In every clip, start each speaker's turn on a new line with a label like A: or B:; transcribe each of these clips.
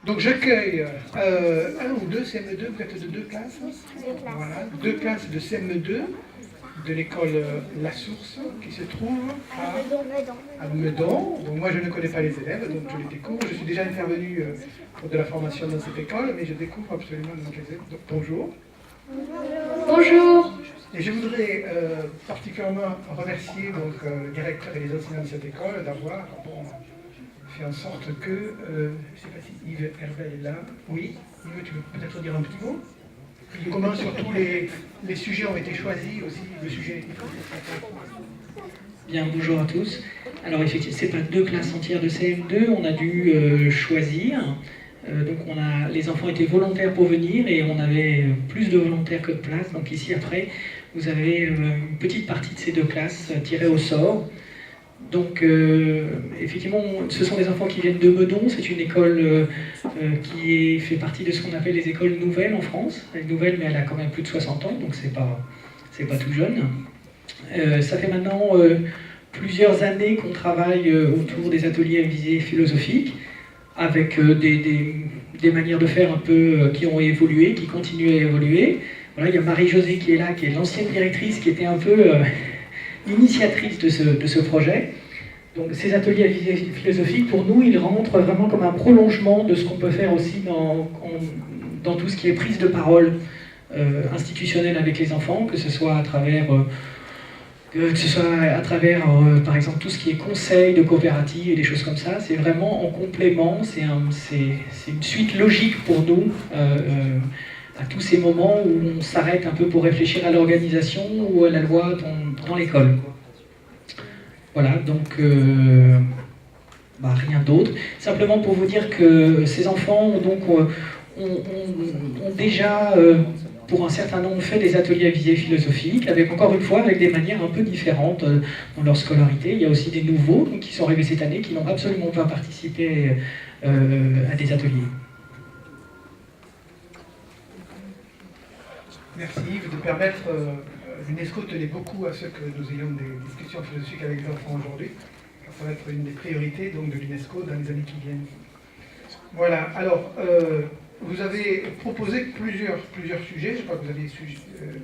A: Donc j'accueille un ou deux CM2, vous êtes de deux classes. Voilà, deux classes de CM2 de l'école La Source qui se trouve à Meudon. Donc moi je ne connais pas les élèves, donc je les découvre. Je suis déjà intervenu pour de la formation dans cette école, mais je découvre absolument donc, les élèves. Donc, bonjour.
B: Bonjour.
A: Et je voudrais particulièrement remercier donc, le directeur et les enseignants de cette école d'avoir fait en sorte que, je ne sais pas si Yves Hervé est là. Oui, Yves, tu veux peut-être dire un petit mot? Comment surtout les sujets ont été choisis aussi, le sujet.
C: Bien, bonjour à tous. Alors effectivement, c'est pas deux classes entières de CM2, on a dû choisir. Donc les enfants étaient volontaires pour venir et on avait plus de volontaires que de places. Donc ici après, vous avez une petite partie de ces deux classes tirées au sort. Donc effectivement, ce sont des enfants qui viennent de Meudon. C'est une école qui fait partie de ce qu'on appelle les écoles nouvelles en France. Elle est nouvelle, mais elle a quand même plus de 60 ans, donc c'est pas tout jeune. Ça fait maintenant plusieurs années qu'on travaille autour des ateliers à visée philosophique, avec des manières de faire un peu qui ont évolué, qui continuent à évoluer. Voilà, il y a Marie-Josée qui est là, qui est l'ancienne directrice, qui était un peu initiatrice de ce projet. Donc ces ateliers à visée philosophique, pour nous, ils rentrent vraiment comme un prolongement de ce qu'on peut faire aussi dans tout ce qui est prise de parole institutionnelle avec les enfants, que ce soit à travers... par exemple, tout ce qui est conseil de coopérative et des choses comme ça. C'est vraiment en complément, c'est une suite logique pour nous à tous ces moments où on s'arrête un peu pour réfléchir à l'organisation ou à la loi dans l'école. Voilà, donc rien d'autre. Simplement pour vous dire que ces enfants ont déjà... pour un certain nombre, fait des ateliers à visée philosophique, avec encore une fois, avec des manières un peu différentes dans leur scolarité. Il y a aussi des nouveaux qui sont arrivés cette année, qui n'ont absolument pas participé à des ateliers.
A: Merci Yves de permettre, l'UNESCO tenait beaucoup à ce que nous ayons des discussions philosophiques avec les enfants aujourd'hui. Ça va être une des priorités donc, de l'UNESCO dans les années qui viennent. Voilà, alors... vous avez proposé plusieurs sujets. Je crois que vous avez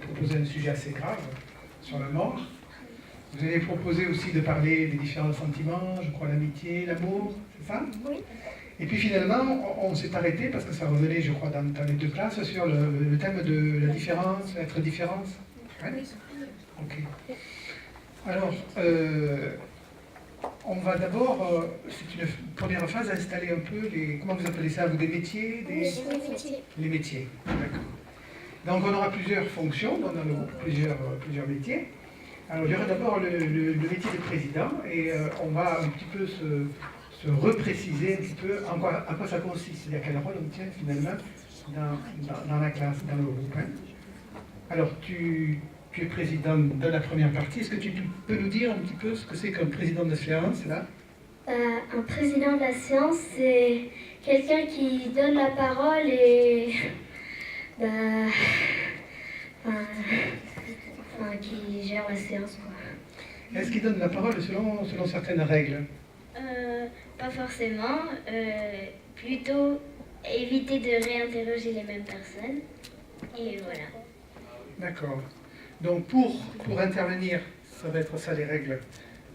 A: proposé un sujet assez grave sur la mort. Vous avez proposé aussi de parler des différents sentiments, je crois l'amitié, l'amour, c'est ça?
B: Oui.
A: Et puis finalement, on s'est arrêté, parce que ça revenait, je crois, dans les deux classes, sur le thème de la différence, être différence. Ouais? Ok. Alors, on va d'abord, c'est une première phase, installer un peu comment vous appelez ça, vous, des métiers
B: Les métiers.
A: Les métiers, d'accord. Donc on aura plusieurs fonctions dans le groupe, plusieurs métiers. Alors il y aura d'abord le métier de président, et on va un petit peu se repréciser un petit peu à quoi ça consiste, c'est-à-dire quel rôle on tient finalement dans la classe, dans le groupe. Hein. Alors tu es président de la première partie. Est-ce que tu peux nous dire un petit peu ce que c'est qu'un président de séance, là?
B: Un président de la séance, c'est quelqu'un qui donne la parole et qui gère la séance, quoi.
A: Est-ce qu'il donne la parole selon certaines règles?
B: Pas forcément. Plutôt éviter de réinterroger les mêmes personnes. Et voilà.
A: D'accord. Donc pour intervenir, ça va être ça les règles.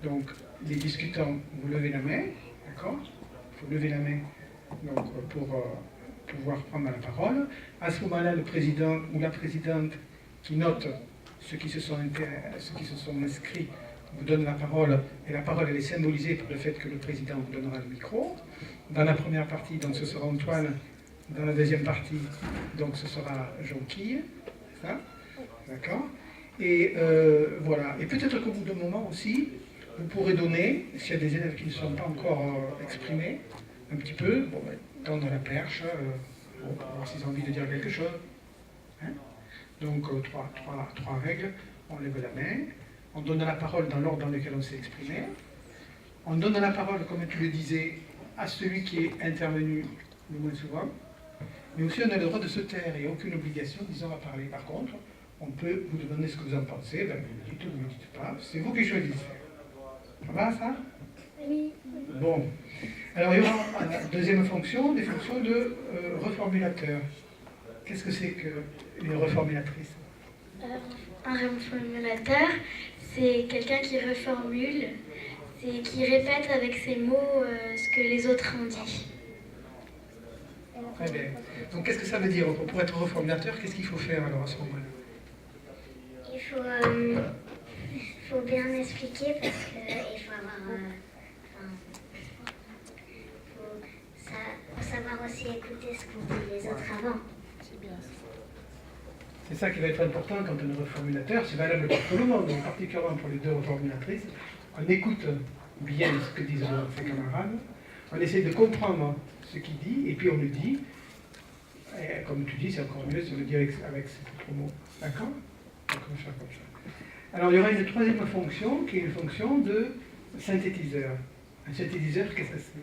A: Donc les discutants, vous levez la main, d'accord? Il faut lever la main donc, pour pouvoir prendre la parole. À ce moment-là, le président ou la présidente qui note ceux qui se sont inscrits vous donne la parole, et la parole elle est symbolisée par le fait que le président vous donnera le micro. Dans la première partie, donc ce sera Antoine. Dans la deuxième partie, donc ce sera Jonquille. Ça, d'accord? Et voilà. Et peut-être qu'au bout d'un moment aussi, vous pourrez donner, s'il y a des élèves qui ne sont pas encore exprimés, un petit peu, tendre la perche, pour voir s'ils ont envie de dire quelque chose. Hein? Donc, trois règles. On lève la main, on donne la parole dans l'ordre dans lequel on s'est exprimé, on donne la parole, comme tu le disais, à celui qui est intervenu le moins souvent, mais aussi on a le droit de se taire et aucune obligation, disons, à parler. Par contre, on peut vous demander ce que vous en pensez, ben, vous le dites ou vous ne le dites pas, c'est vous qui choisissez. Ça va, ça?
B: Oui.
A: Bon. Alors, il y aura une deuxième fonction, des fonctions de reformulateur. Qu'est-ce que c'est qu'une reformulatrice?
B: Un reformulateur, c'est quelqu'un qui reformule, c'est qui répète avec ses mots ce que les autres ont dit.
A: Très bien. Donc, qu'est-ce que ça veut dire? Pour être reformulateur, qu'est-ce qu'il faut faire alors à ce moment-là?
B: Il faut bien expliquer parce qu'il faut avoir... faut savoir aussi écouter ce qu'ont dit les autres avant.
A: C'est ça qui va être important quand on est reformulateur, c'est valable pour tout le monde, donc particulièrement pour les deux reformulatrices. On écoute bien ce que disent ses camarades, on essaie de comprendre ce qu'il dit, et puis on le dit. Et comme tu dis, c'est encore mieux si on le dit avec ses propres mots. D'accord? Donc on va faire comme ça. Alors il y aura une troisième fonction qui est une fonction de synthétiseur. Un synthétiseur, qu'est-ce que c'est?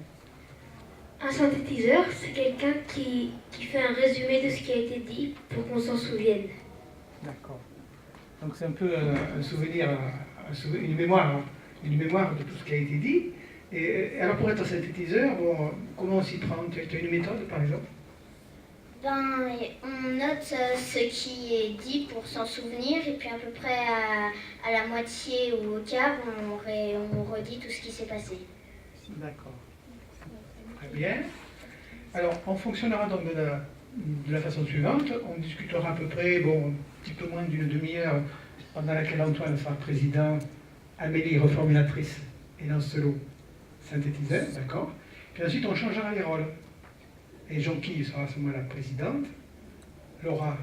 B: Un synthétiseur, c'est quelqu'un qui fait un résumé de ce qui a été dit pour qu'on s'en souvienne.
A: D'accord. Donc c'est un peu un souvenir, une mémoire de tout ce qui a été dit. Et alors pour être synthétiseur, comment on s'y prend? Tu as une méthode par exemple?
B: On note ce qui est dit pour s'en souvenir et puis à peu près à la moitié ou au quart, on redit tout ce qui s'est passé.
A: D'accord. Très bien. Alors on fonctionnera donc de la façon suivante. On discutera à peu près, un petit peu moins d'une demi-heure pendant laquelle Antoine sera président, Amélie reformulatrice et Lancelot synthétiseur, d'accord? Puis ensuite on changera les rôles. Et Jonquille sera à ce moment-là présidente, Laura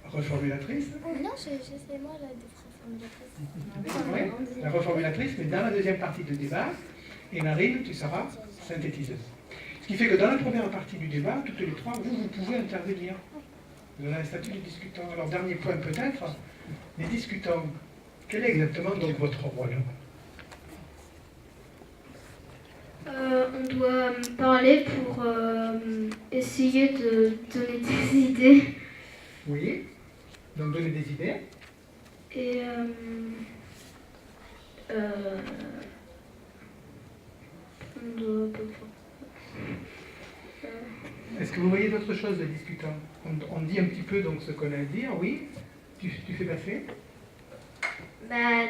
A: reformulatrice.
B: Non, c'est moi la reformulatrice.
A: Oui, la reformulatrice, mais dans la deuxième partie du débat, et Marine, tu seras synthétiseuse. Ce qui fait que dans la première partie du débat, toutes les trois, vous pouvez intervenir. Vous avez un statut de discutant. Alors, dernier point peut-être, les discutants. Quel est exactement donc votre rôle?
B: On doit parler pour essayer de donner des idées.
A: Oui, donc donner des idées.
B: Et on doit...
A: Est-ce que vous voyez d'autres choses, les discutants? On dit un petit peu donc ce qu'on a à dire, oui. Tu fais passer?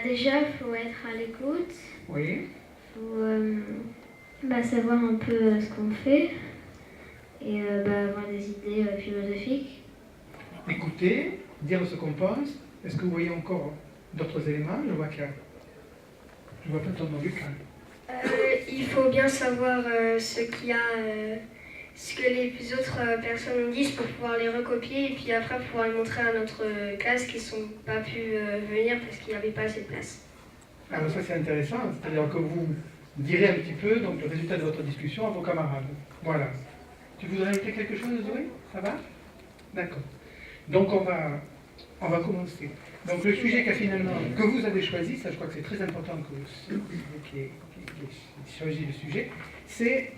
B: Déjà, il faut être à l'écoute.
A: Oui.
B: Il faut savoir un peu ce qu'on fait et avoir des idées philosophiques.
A: Écouter, dire ce qu'on pense. Est-ce que vous voyez encore d'autres éléments? Je vois pas ton nom, Lucas.
B: Il faut bien savoir ce que les autres personnes disent pour pouvoir les recopier et puis après pouvoir les montrer à notre classe qui ne sont pas pu venir parce qu'il n'y avait pas assez de place.
A: Alors ça c'est intéressant, c'est-à-dire que vous direz un petit peu donc, le résultat de votre discussion à vos camarades. Voilà. Tu voudrais ajouter quelque chose, Zoé? Ça va? D'accord. Donc on va commencer. Donc le sujet que vous avez choisi, ça je crois que c'est très important que vous qui choisi le sujet, c'est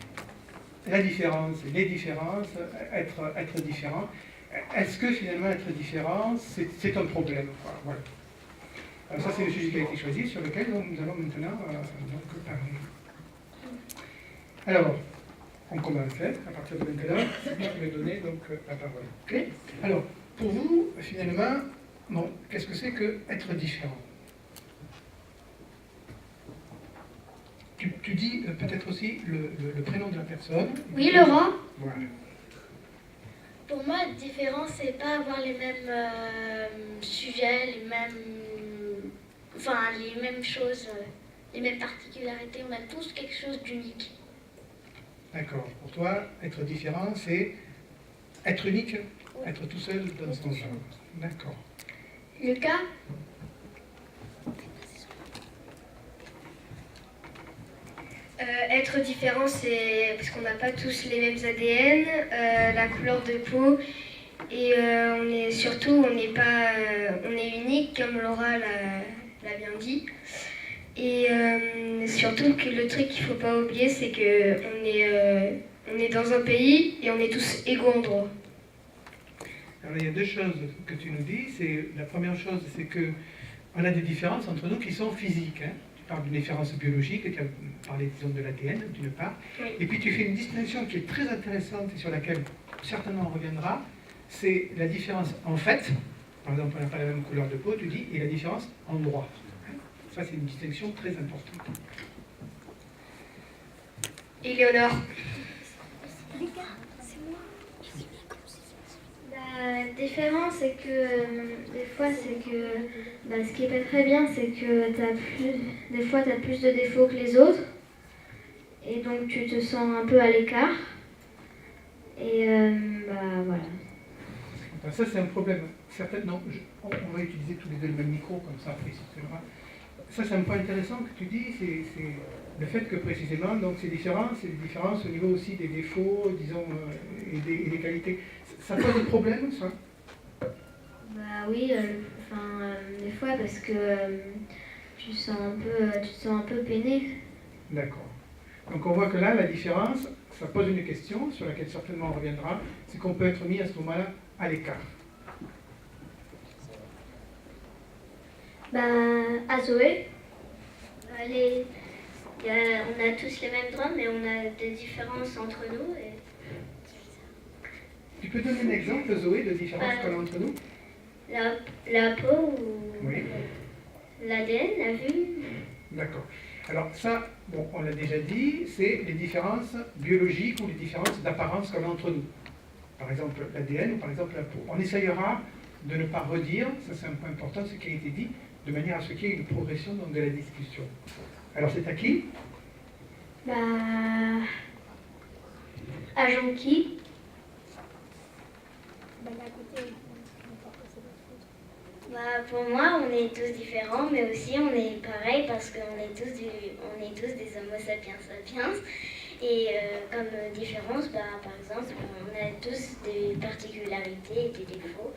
A: la différence, les différences, être différent. Est-ce que finalement être différent, c'est un problème? Voilà. Alors ça c'est le sujet qui a été choisi, sur lequel nous allons maintenant parler. Alors, on commence, à partir de maintenant, c'est moi qui vais donner donc, la parole. Okay. Alors, pour vous, finalement, qu'est-ce que c'est que être différent? Tu dis peut-être aussi le prénom de la personne.
B: Oui, Laurent.
A: Voilà.
B: Pour moi, être différent, c'est pas avoir les mêmes sujets, les mêmes choses, les mêmes particularités. On a tous quelque chose d'unique.
A: D'accord. Pour toi, être différent, c'est être unique,
B: oui.
A: Être tout seul dans son genre. D'accord.
B: Lucas? Être différent, c'est parce qu'on n'a pas tous les mêmes ADN, la couleur de peau, et on est unique, comme Laura l'a bien dit. Et surtout que le truc qu'il ne faut pas oublier, c'est qu'on est dans un pays et on est tous égaux en droit.
A: Alors il y a deux choses que tu nous dis. La première chose, c'est qu'on a des différences entre nous qui sont physiques. parles d'une différence biologique, tu as parlé, disons, de l'ADN, d'une part.
B: Oui.
A: Et puis tu fais une distinction qui est très intéressante et sur laquelle certainement on reviendra, c'est la différence en fait. Par exemple, on n'a pas la même couleur de peau, tu dis, et la différence en droit. Ça, c'est une distinction très importante.
B: Éléonore.
D: La différence, c'est que des fois, c'est que ce qui est pas très bien, c'est que des fois, tu as plus de défauts que les autres. Et donc, tu te sens un peu à l'écart. Et voilà.
A: Enfin, ça, c'est un problème. Certainement, on va utiliser tous les deux le même micro, comme ça, après, il circulera. Ça, c'est un point intéressant que tu dis, c'est le fait que précisément, donc c'est différent, c'est des différences au niveau aussi des défauts, disons, et des qualités. Ça pose des problèmes, ça?
D: Oui, des fois, parce que tu te sens un peu peiné.
A: D'accord. Donc on voit que là, la différence, ça pose une question sur laquelle certainement on reviendra, c'est qu'on peut être mis à ce moment-là à l'écart.
D: À Zoé,
B: On a tous les mêmes droits, mais on a des différences entre nous.
A: Tu peux donner un exemple, Zoé, de différence qu'on a entre nous?
B: La peau ou
A: Oui.
B: l'ADN, la vue.
A: D'accord. Alors ça, bon, on l'a déjà dit, c'est les différences biologiques ou les différences d'apparence qu'on a entre nous. Par exemple l'ADN ou par exemple la peau. On essayera de ne pas redire, ça c'est un point important, ce qui a été dit, de manière à ce qu'il y ait une progression donc, de la discussion. Alors c'est à qui?
D: À Jonqui.
B: Pour moi, on est tous différents, mais aussi on est pareil parce qu'on est tous des Homo sapiens sapiens. Et comme différence, par exemple, on a tous des particularités et des défauts,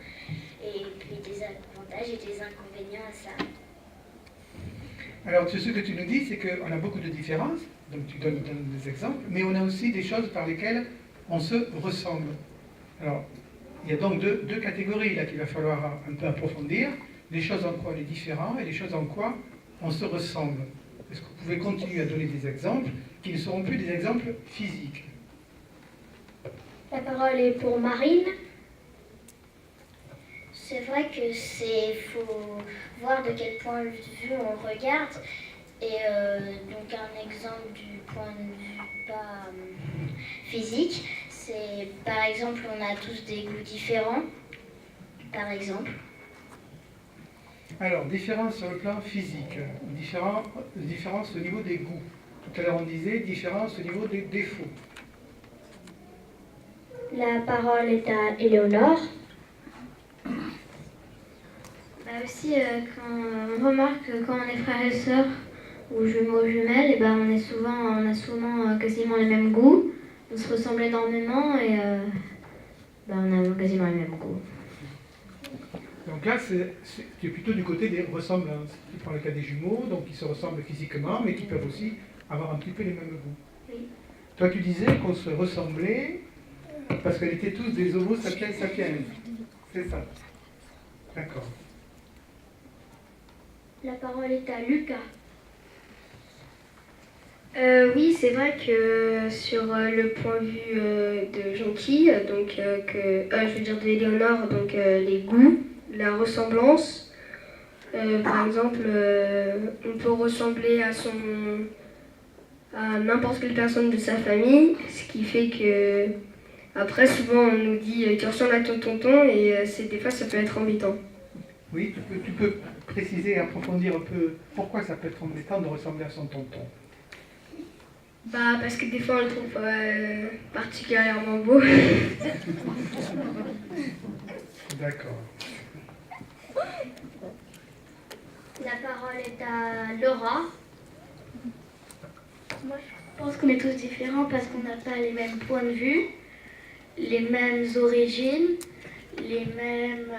B: et puis des avantages et des inconvénients à ça.
A: Alors ce que tu nous dis, c'est qu'on a beaucoup de différences, donc tu donnes des exemples, mais on a aussi des choses par lesquelles on se ressemble. Alors, il y a donc deux catégories là qu'il va falloir un peu approfondir, les choses en quoi on est différent et les choses en quoi on se ressemble. Est-ce que vous pouvez continuer à donner des exemples qui ne seront plus des exemples physiques?
D: La parole est pour Marine.
B: C'est vrai que faut voir de quel point de vue on regarde. Et donc un exemple du point de vue pas physique, c'est par exemple on a tous des goûts différents, par exemple.
A: Alors, différence sur le plan physique, différence au niveau des goûts. Tout à l'heure on disait différence au niveau des défauts.
D: La parole est à Éléonore. Aussi, quand on remarque que quand on est frères et sœurs ou jumeaux jumelles, on a souvent quasiment les mêmes goûts. On se ressemble énormément et on a quasiment les mêmes goûts.
A: Donc là, tu es plutôt du côté des ressemblances. Tu prends le cas des jumeaux, donc qui se ressemblent physiquement, mais qui peuvent aussi avoir un petit peu les mêmes goûts.
D: Oui.
A: Toi, tu disais qu'on se ressemblait parce qu'on était tous des Homo sapiens sapiens. C'est ça. D'accord.
D: La parole est à Lucas.
B: Oui, c'est vrai que sur le point de vue de Jonqui, donc je veux dire de Éléonore, donc les goûts, la ressemblance. Par exemple, on peut ressembler à n'importe quelle personne de sa famille, ce qui fait que après souvent on nous dit tu ressembles à ton tonton et des fois ça peut être embêtant.
A: Oui, tu peux préciser et approfondir un peu pourquoi ça peut être embêtant de ressembler à son tonton.
B: Parce que des fois on le trouve particulièrement beau.
A: D'accord.
D: La parole est à Laura.
B: Moi je pense qu'on est tous différents parce qu'on n'a pas les mêmes points de vue, les mêmes origines, les mêmes...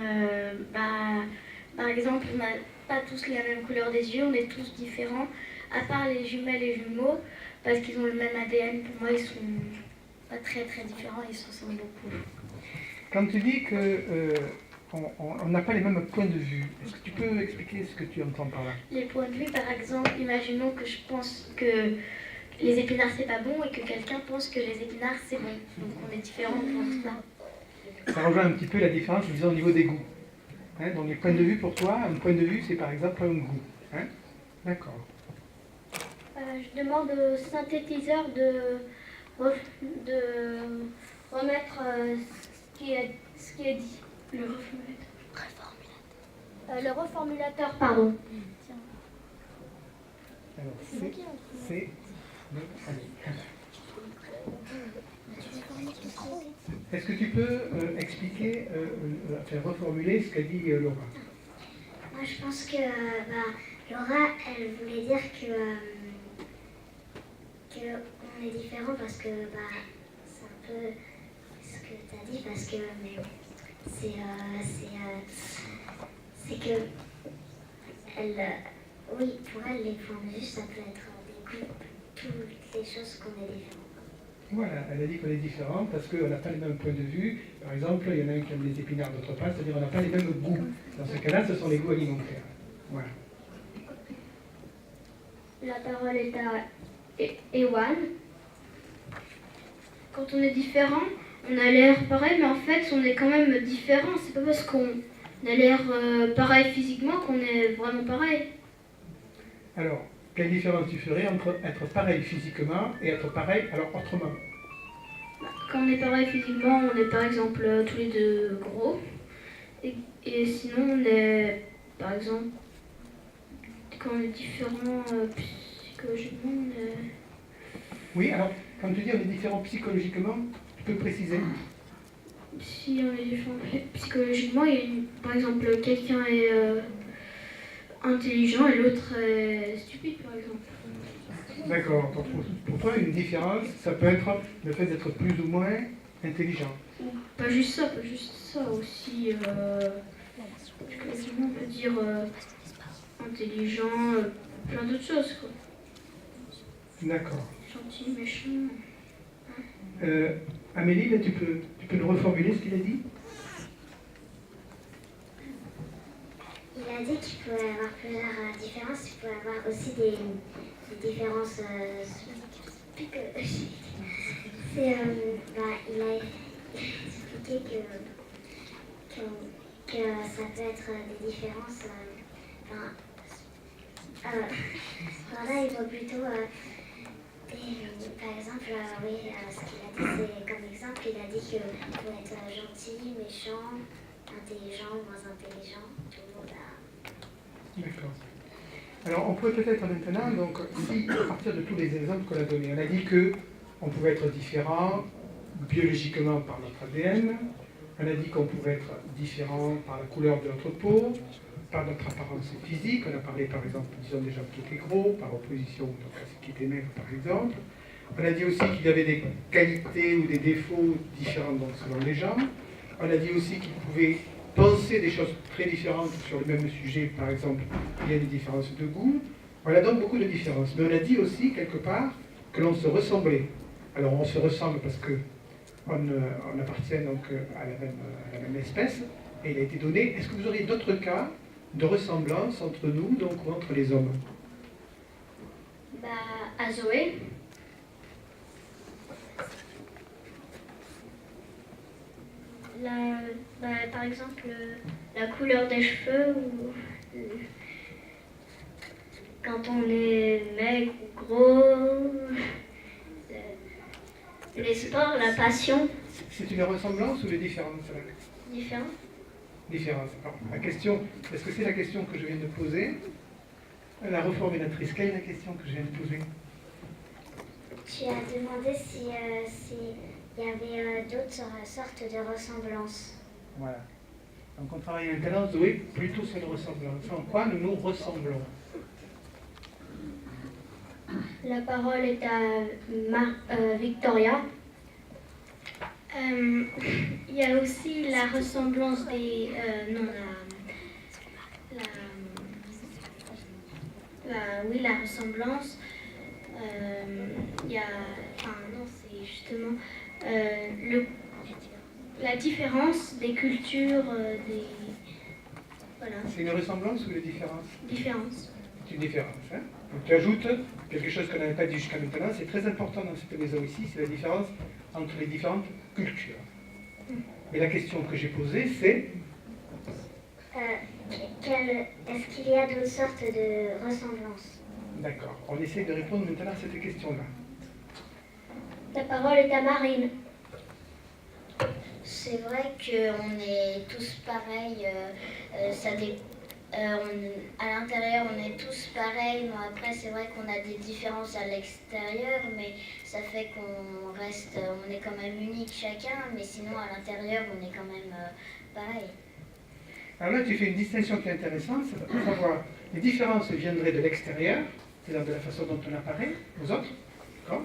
B: par exemple, on n'a pas tous la même couleur des yeux, on est tous différents, à part les jumelles et jumeaux, parce qu'ils ont le même ADN. Pour moi, ils sont pas très très différents, ils se ressemblent beaucoup.
A: Quand tu dis que on n'a pas les mêmes points de vue. Est-ce que tu peux expliquer ce que tu entends par là?
D: Les points de vue, par exemple, imaginons que je pense que les épinards c'est pas bon et que quelqu'un pense que les épinards c'est bon. Donc on est différents pour ça.
A: Ça rejoint un petit peu la différence, disons, au niveau des goûts. Hein, donc les points de vue pour toi, un point de vue c'est par exemple un goût. Hein? D'accord.
D: Je demande au synthétiseur de remettre ce qui est dit.
B: Le reformulateur.
D: Le reformulateur, pardon.
A: Alors, c'est... Est-ce que tu peux expliquer, faire reformuler ce qu'a dit Laura?
E: Moi, je pense que Laura, elle voulait dire que on est différent parce que c'est un peu ce que tu as dit, parce que c'est que oui, pour elle, les points de vue, ça peut être des goûts, toutes les choses qu'on est différents.
A: Voilà, elle a dit qu'on est différents parce qu'on n'a pas les mêmes points de vue. Par exemple, il y en a un qui aime les épinards, d'autre pas, c'est-à-dire qu'on n'a pas les mêmes goûts. Dans ce cas-là, ce sont les goûts alimentaires. Voilà.
D: La parole est à Ewan. Quand on est différent, on a l'air pareil, mais en fait, on est quand même différent. C'est pas parce qu'on a l'air pareil physiquement qu'on est vraiment pareil.
A: Alors, quelle différence tu ferais entre être pareil physiquement et être pareil alors autrement?
D: Quand on est pareil physiquement, on est par exemple tous les deux gros. Et sinon, on est, par exemple, quand on est différent psychologiquement, on est...
A: Oui, alors, quand tu dis on est différent psychologiquement, tu peux préciser?
D: Si on est différent psychologiquement, par exemple, quelqu'un est intelligent et l'autre est stupide, par exemple.
A: D'accord. Donc, pour toi, une différence, ça peut être le fait d'être plus ou moins intelligent.
D: Pas juste ça aussi. On peut dire intelligent, plein d'autres choses, quoi.
A: D'accord.
D: Gentil, méchant.
A: Amélie, là, tu peux nous reformuler ce qu'il a dit?
E: Il a dit qu'il pouvait y avoir plusieurs différences, il pouvait y avoir aussi des différences psychologiques. Il a expliqué que ça peut être des différences. Là, il voit plutôt, par exemple, ce qu'il a dit, c'est comme exemple, il a dit que pour être gentil, méchant, intelligent, moins intelligent, tout le monde a...
A: D'accord. Alors, on pourrait peut-être maintenant, donc, si, à partir de tous les exemples qu'on a donnés, on a dit qu'on pouvait être différent biologiquement par notre ADN, on a dit qu'on pouvait être différent par la couleur de notre peau, par notre apparence physique, on a parlé par exemple, disons des gens qui étaient gros, par opposition donc, à ceux qui étaient maigres par exemple. On a dit aussi qu'il y avait des qualités ou des défauts différents donc, selon les gens. On a dit aussi qu'ils pouvaient penser des choses très différentes sur le même sujet, par exemple, il y a des différences de goût. On a donc beaucoup de différences. Mais on a dit aussi, quelque part, que l'on se ressemblait. Alors on se ressemble parce qu'on appartient donc à la même espèce, et il a été donné. Est-ce que vous auriez d'autres cas de ressemblance entre nous, donc ou entre les hommes?
D: À Zoé. Par exemple, la couleur des cheveux, ou quand on est maigre ou gros, les sports, la passion.
A: C'est une ressemblance ou une différence?
D: Différent.
A: Différence. Alors, la question, est-ce que c'est la question que je viens de poser? La reformulatrice, quelle est la question que je viens de poser?
E: Tu as demandé s'il y avait d'autres sortes de ressemblances.
A: Voilà. Donc on travaille maintenant, Zoé, plutôt sur une ressemblance. En quoi nous nous ressemblons?
D: La parole est à Victoria. Il y a aussi la ressemblance des... oui, la ressemblance. Il y a... Enfin, non, c'est justement... La différence des cultures, des... Voilà,
A: C'est une ressemblance ou une différence?
D: différence.
A: C'est une différence. Hein? Donc tu ajoutes quelque chose qu'on n'avait pas dit jusqu'à maintenant. C'est très important dans cette maison ici, c'est la différence entre les différentes cultures. Et la question que j'ai posée, c'est...
E: Est-ce qu'il y a d'autres sortes de ressemblances?
A: D'accord. On essaie de répondre maintenant à cette question-là.
D: La parole est à Marine.
E: C'est vrai qu'on est tous pareils. À l'intérieur, on est tous pareils. Mais après, c'est vrai qu'on a des différences à l'extérieur, mais ça fait on est quand même unique chacun. Mais sinon, à l'intérieur, on est quand même pareil.
A: Alors là, tu fais une distinction qui est intéressante, c'est à savoir les différences viendraient de l'extérieur, c'est-à-dire de la façon dont on apparaît aux autres. D'accord ?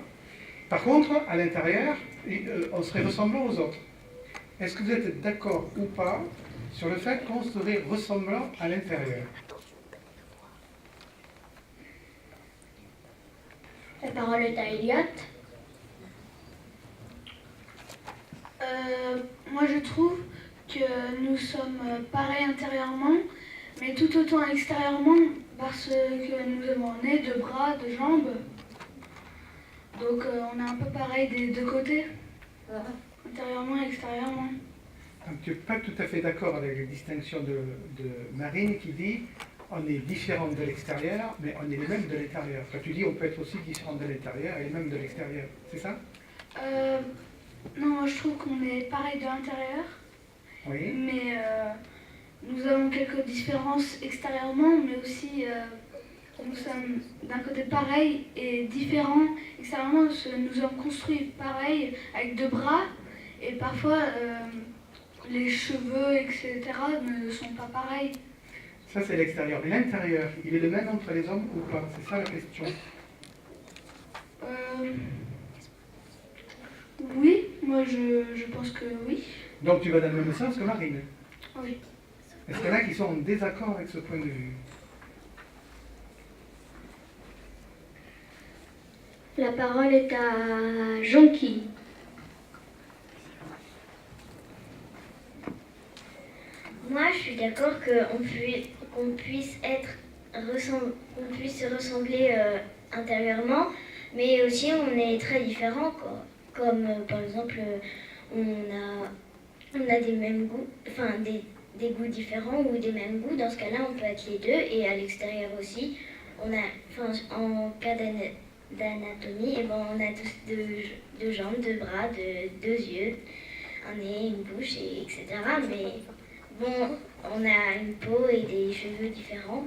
A: Par contre, à l'intérieur, on serait ressemblant aux autres. Est-ce que vous êtes d'accord ou pas sur le fait qu'on serait ressemblant à l'intérieur?
D: La parole est à Elliot.
F: Moi je trouve que nous sommes pareils intérieurement, mais tout autant extérieurement, parce que nous avons un nez, deux bras, deux jambes. Donc on est un peu pareil des deux côtés, intérieurement et extérieurement.
A: Donc tu n'es pas tout à fait d'accord avec la distinction de Marine qui dit on est différent de l'extérieur, mais on est les mêmes de l'intérieur. Enfin, tu dis on peut être aussi différent de l'intérieur et les mêmes de l'extérieur. C'est ça?
F: Non, moi je trouve qu'on est pareil de l'intérieur,
A: Oui.
F: mais nous avons quelques différences extérieurement, mais aussi nous sommes d'un côté pareils et différents extérieurement, parce que nous sommes construits pareil avec deux bras, et parfois les cheveux, etc. ne sont pas pareils.
A: Ça c'est l'extérieur. Mais l'intérieur, il est le même entre les hommes ou pas? C'est ça la question.
F: Oui, moi je pense que oui.
A: Donc tu vas dans le même sens que Marine.
F: Oui.
A: Est-ce qu'il y en a qui sont en désaccord avec ce point de vue?
D: La parole est à Jonky.
E: Moi, je suis d'accord qu'on puisse se ressembler intérieurement, mais aussi on est très différents, quoi. Comme par exemple, on a des mêmes goûts, enfin des goûts différents ou des mêmes goûts. Dans ce cas-là, on peut être les deux, et à l'extérieur aussi, en cas d'anatomie, on a tous deux jambes, deux bras, deux yeux, un nez, une bouche, etc. Mais bon, on a une peau et des cheveux différents.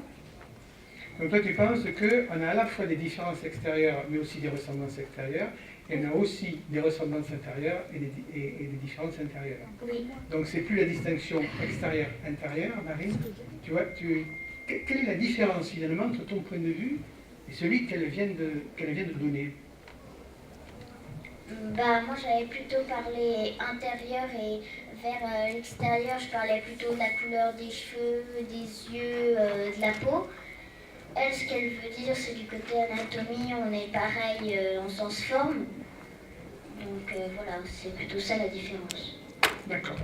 A: Donc toi tu penses qu'on a à la fois des différences extérieures mais aussi des ressemblances extérieures, et on a aussi des ressemblances intérieures et des différences intérieures.
E: Oui.
A: Donc c'est plus la distinction extérieure-intérieure, Marine. Tu vois, quelle est la différence finalement entre ton point de vue et celui qu'elle vient de donner?
E: Moi j'avais plutôt parlé intérieur, et vers l'extérieur je parlais plutôt de la couleur des cheveux, des yeux, de la peau. Elle, ce qu'elle veut dire, c'est du côté anatomie, on est pareil en sens forme. Donc voilà, c'est plutôt ça la différence.
A: D'accord.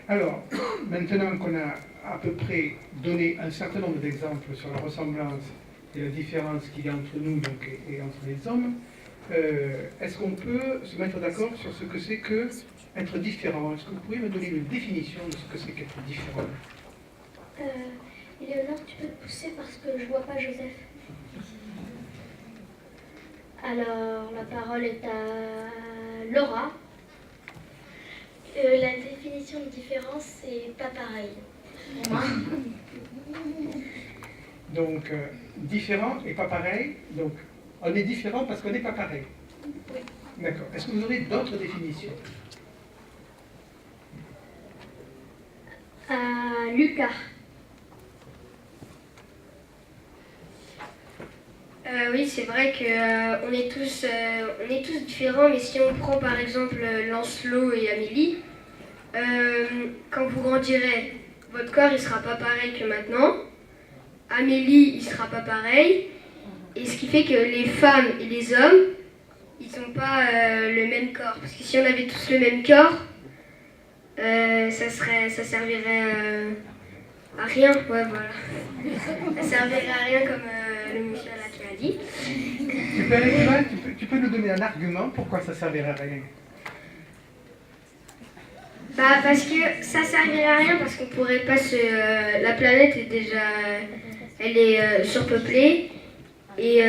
A: Alors, maintenant qu'on a à peu près donné un certain nombre d'exemples sur la ressemblance et la différence qu'il y a entre nous donc, et entre les hommes, est-ce qu'on peut se mettre d'accord sur ce que c'est que être différent? Est-ce que vous pourriez me donner une définition de ce que c'est qu'être différent?
D: Éléonore, tu peux te pousser parce que je vois pas Joseph. Alors, la parole est à Laura. La définition de différence, c'est pas pareil. Pour moi.
A: Donc, différent et pas pareil. Donc, on est différent parce qu'on n'est pas pareil.
D: Oui.
A: D'accord. Est-ce que vous aurez d'autres définitions?
D: Lucas.
B: Oui, c'est vrai qu'on est tous différents, mais si on prend par exemple Lancelot et Amélie, quand vous grandirez, votre corps il sera pas pareil que maintenant. Amélie, il sera pas pareil. Et ce qui fait que les femmes et les hommes, ils n'ont pas le même corps. Parce que si on avait tous le même corps, ça servirait à rien, ouais, voilà. Ça servirait à rien comme le monsieur là qui a dit.
A: Tu peux aller plus loin, tu peux nous donner un argument pourquoi ça servirait à rien?
B: Bah parce que ça servirait à rien parce qu'on pourrait pas la planète est déjà elle est surpeuplée et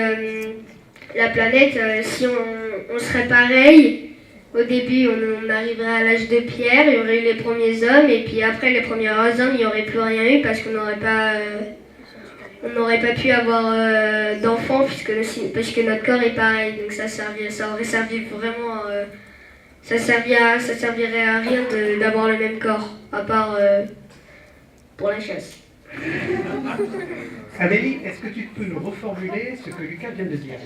B: la planète si on serait pareil au début on arriverait à l'âge de pierre, il y aurait eu les premiers hommes et puis après les premiers hommes il n'y aurait plus rien eu parce qu'on n'aurait pas pu avoir d'enfants parce que notre corps est pareil donc ça aurait servi vraiment ça servirait à rien d'avoir le même corps, à part pour la chasse.
A: Amélie, est-ce que tu peux nous reformuler ce que Lucas vient de dire?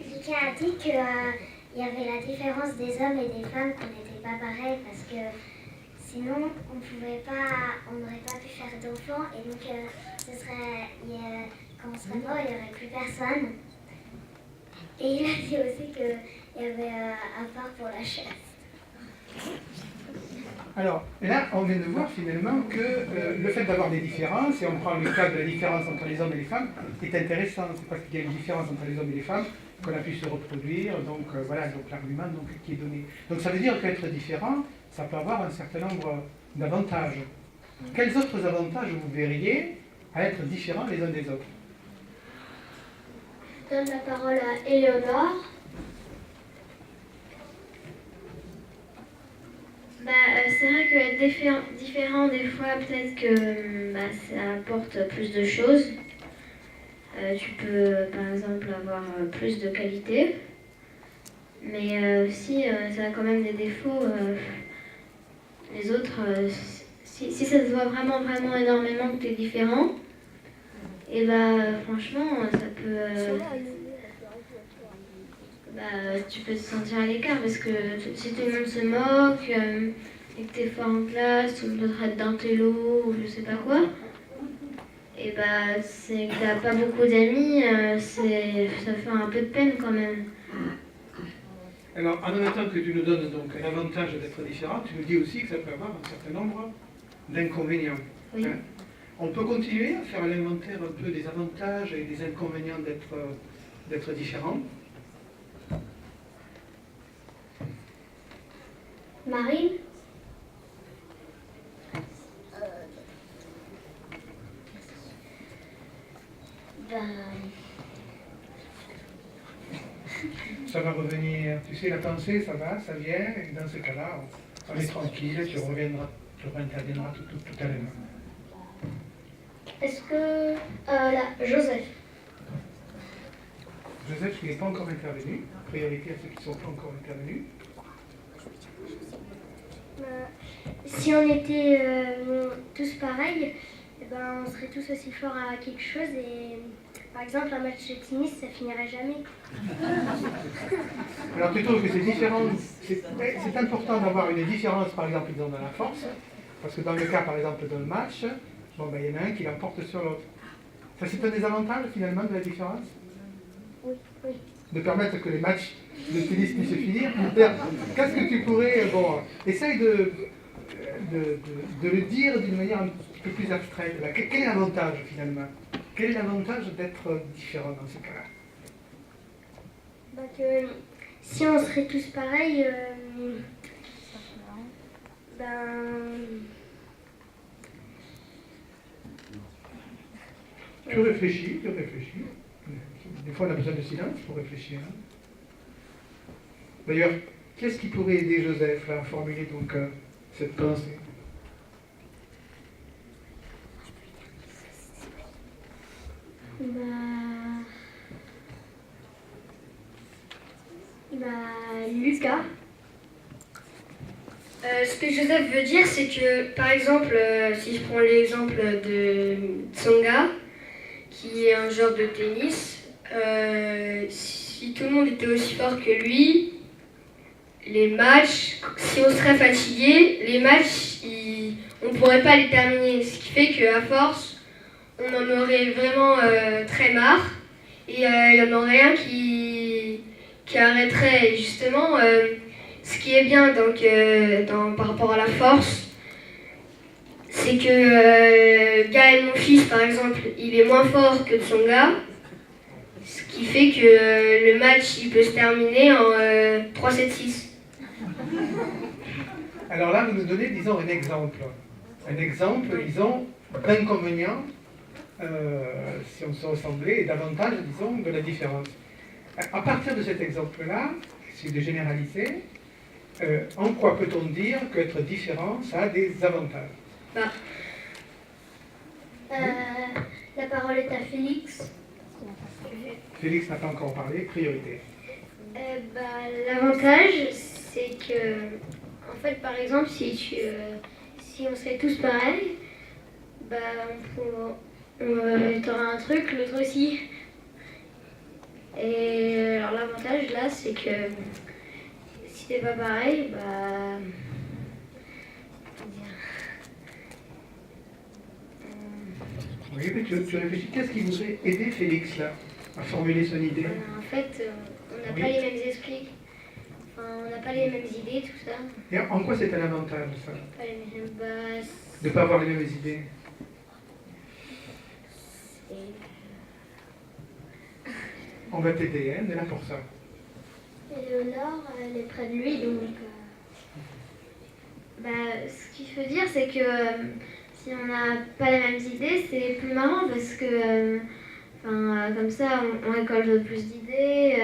G: Lucas a dit qu'il y avait la différence des hommes et des femmes qu'on n'était pas pareils parce que sinon on n'aurait pas pu faire d'enfants et donc quand on serait mort il n'y aurait plus personne. Et il a dit aussi qu'il y avait à part pour la chasse.
A: Alors, là, on vient de voir finalement que le fait d'avoir des différences, et on prend le cas de la différence entre les hommes et les femmes, est intéressant. C'est parce qu'il y a une différence entre les hommes et les femmes qu'on a pu se reproduire, donc voilà, donc l'argument qui est donné. Donc ça veut dire qu'être différent, ça peut avoir un certain nombre d'avantages. Quels autres avantages vous verriez à être différents les uns des autres?
D: Je donne la parole à Éléonore. C'est vrai que être différent des fois, peut-être que ça apporte plus de choses. Tu peux par exemple avoir plus de qualité, mais aussi ça a quand même des défauts. Les autres, si ça se voit vraiment énormément que tu es différent, et franchement, ça peut. Tu peux te sentir à l'écart parce que si tout le monde se moque et que tu es fort en classe, tout le monde te traite d'intello ou je sais pas quoi, et c'est que tu n'as pas beaucoup d'amis, ça fait un peu de peine quand même.
A: Alors, en même temps que tu nous donnes donc l'avantage d'être différent, tu nous dis aussi que ça peut avoir un certain nombre d'inconvénients.
D: Oui.
A: Hein? On peut continuer à faire l'inventaire un peu des avantages et des inconvénients d'être différent.
D: Marine?
A: Ça va revenir, tu sais, la pensée, ça va, ça vient, et dans ce cas-là, on est tranquille, tu interviendras tout à l'heure.
D: Est-ce que... Joseph.
A: Joseph, qui n'est pas encore intervenu, priorité à ceux qui ne sont pas encore intervenus.
G: Si on était tous pareils, on serait tous aussi forts à quelque chose et par exemple un match de tennis ça finirait jamais.
A: Alors tu trouves que c'est différent, c'est important d'avoir une différence par exemple dans la force, parce que dans le cas par exemple d'un match, il y en a un qui l'emporte sur l'autre. Ça c'est un des avantages finalement de la différence?
G: Oui.
A: De permettre que les matchs de tennis puissent se finir. Qu'est-ce que tu pourrais... essaye de le dire d'une manière un petit peu plus abstraite. Quel est l'avantage finalement? Quel est l'avantage d'être différent dans ce cas-là?
G: Que si on serait tous pareils,
A: Tu réfléchis. Des fois on a besoin de silence pour réfléchir. D'ailleurs, qu'est-ce qui pourrait aider Joseph à formuler donc cette pensée?
G: Lucas.
B: Ce que Joseph veut dire, c'est que, par exemple, si je prends l'exemple de Tsonga, qui est un joueur de tennis, si tout le monde était aussi fort que lui, les matchs, si on serait fatigué, les matchs, on ne pourrait pas les terminer. Ce qui fait qu'à force, on en aurait vraiment très marre et il y en aurait un qui arrêterait. Et justement, ce qui est bien donc, par rapport à la force, c'est que Gaël, mon fils par exemple, il est moins fort que Tsonga, ce qui fait que le match il peut se terminer en 3-7-6.
A: Alors là, vous nous donnez, disons, un exemple. Un exemple, disons, d'inconvénient, si on se ressemblait, et d'avantage, disons, de la différence. À partir de cet exemple-là, c'est de généraliser, en quoi peut-on dire qu'être différent, ça a des avantages?
D: La parole est à Félix.
A: Félix n'a pas encore parlé, priorité.
D: L'avantage, c'est que, en fait, par exemple, si on serait tous pareils, t'auras un truc, l'autre aussi. Et alors l'avantage là, c'est que si t'es pas pareil,
A: Oui, mais tu réfléchis, qu'est-ce qui voudrait aider Félix là, à formuler son idée?
D: en fait, on n'a pas les mêmes esprits. Enfin, on n'a pas les mêmes idées, tout ça.
A: Et en quoi c'est un avantage, ça?
D: Pas les mêmes
A: De ne pas avoir les mêmes idées? On va t'aider, hein, on est là pour ça.
D: Léonore, elle est près de lui, donc... ce qu'il faut dire, c'est que si on n'a pas les mêmes idées, c'est plus marrant parce que... comme ça, on récolte plus d'idées,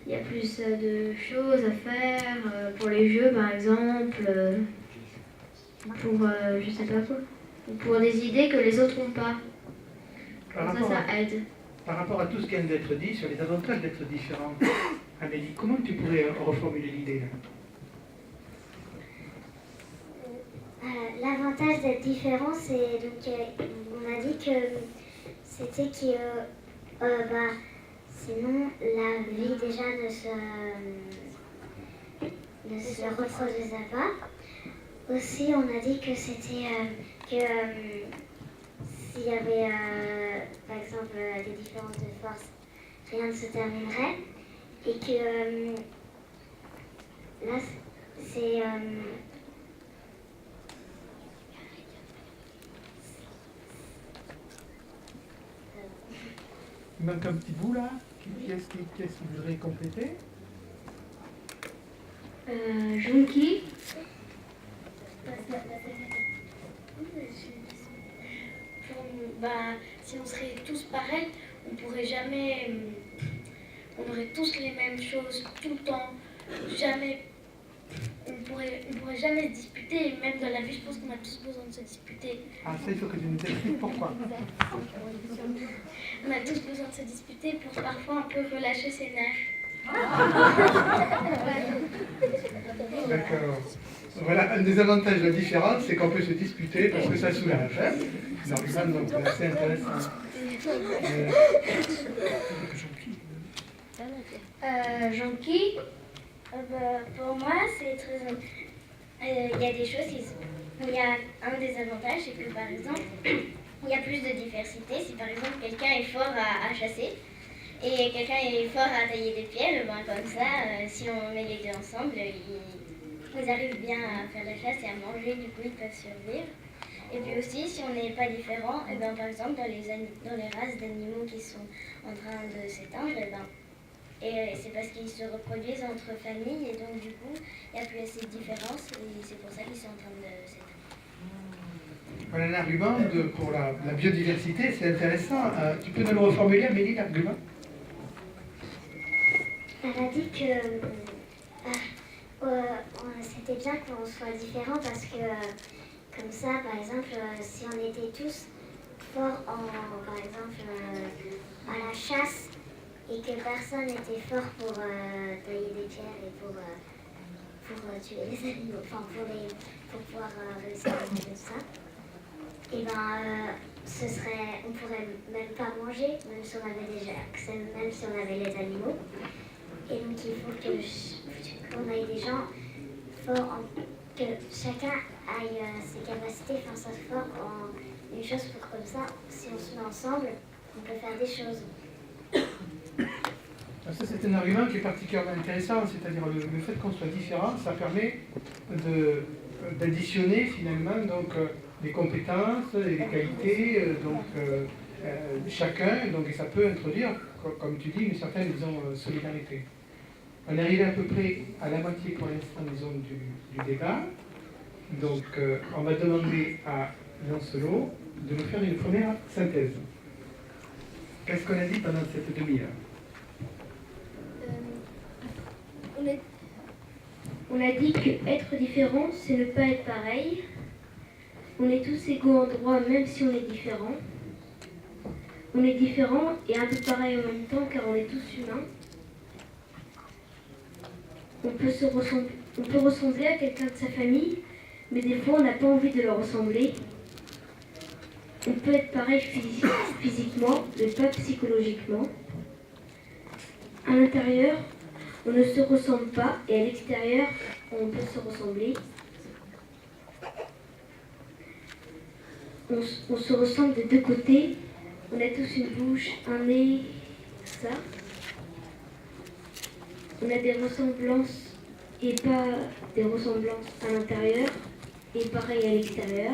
D: il y a plus de choses à faire, pour les jeux par exemple, pour je sais pas quoi, ou pour des idées que les autres n'ont pas. Ça aide.
A: Par rapport à tout ce qui vient d'être dit sur les avantages d'être différent, Amélie, comment tu pourrais reformuler l'idée là?
G: L'avantage d'être différent, c'est donc on a dit que c'était que sinon la vie déjà ne se reproduisait pas. Aussi, on a dit que c'était que s'il y avait par exemple des différences de force, rien ne se terminerait. Et que là, c'est...
A: Il manque un petit bout là. Qu'est-ce que vous voudriez compléter?
D: Junkie.
E: Si on serait tous pareils, on pourrait jamais... On aurait tous les mêmes choses tout le temps. Jamais... On pourrait jamais se disputer. Et même dans la vie, je pense qu'on a tous besoin de se disputer.
A: Ah, ça, il faut que tu nous expliques pourquoi.
E: On a tous besoin de se disputer pour parfois un peu relâcher ses nerfs.
A: D'accord. Voilà, un des avantages de la différence, c'est qu'on peut se disputer parce que ça soulage. Hein, l'argument, donc, c'est assez intéressant.
D: Junkie.
E: Pour moi, c'est très... Il y a des choses qui... Il y a un des avantages, c'est que par exemple, il y a plus de diversité. Si par exemple quelqu'un est fort à chasser et quelqu'un est fort à tailler des pierres, comme ça, si on met les deux ensemble, ils arrivent bien à faire la chasse et à manger, du coup ils peuvent survivre. Et puis aussi, si on n'est pas différent, par exemple dans les races d'animaux qui sont en train de s'éteindre, et c'est parce qu'ils se reproduisent entre familles et donc du coup, il n'y a plus assez de différence et c'est pour ça qu'ils sont en train de s'éteindre.
A: Voilà un argument pour la biodiversité, c'est intéressant. Tu peux nous le reformuler, Amélie, l'argument?
G: Elle a dit que c'était bien qu'on soit différents parce que comme ça, par exemple, si on était tous forts par exemple, à la chasse, et que personne n'était fort pour tailler des pierres et pour tuer les animaux, enfin pour pouvoir réussir à faire tout ça, et on pourrait même pas manger, même si on avait déjà accès, même si on avait les animaux. Et donc il faut qu'on ait des gens forts, que chacun aille ses capacités, enfin soit fort en une chose pour comme ça, si on se met ensemble, on peut faire des choses.
A: Ça, c'est un argument qui est particulièrement intéressant, c'est-à-dire le fait qu'on soit différent, ça permet d'additionner finalement donc, les compétences et les qualités chacun, donc, et ça peut introduire, comme tu dis, une certaine disons, solidarité. On est arrivé à peu près à la moitié pour l'instant disons, du débat, donc on va demander à Lancelot de nous faire une première synthèse. Qu'est-ce qu'on a dit pendant cette demi-heure?
D: On a dit que être différent, c'est ne pas être pareil. On est tous égaux en droit, même si on est différents. On est différents et un peu pareil en même temps, car on est tous humains. On peut ressembler à quelqu'un de sa famille, mais des fois on n'a pas envie de leur ressembler. On peut être pareil physiquement, mais pas psychologiquement. À l'intérieur, on ne se ressemble pas, et à l'extérieur, on peut se ressembler. On se ressemble des deux côtés. On a tous une bouche, un nez, ça. On a des ressemblances et pas des ressemblances à l'intérieur, et pareil à l'extérieur.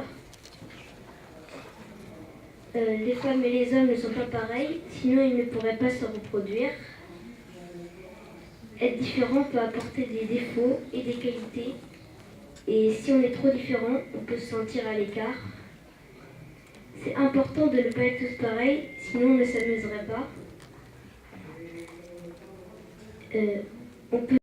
D: Les femmes et les hommes ne sont pas pareils, sinon ils ne pourraient pas se reproduire. Être différent peut apporter des défauts et des qualités. Et si on est trop différent, on peut se sentir à l'écart. C'est important de ne pas être tous pareils, sinon on ne s'amuserait pas. On peut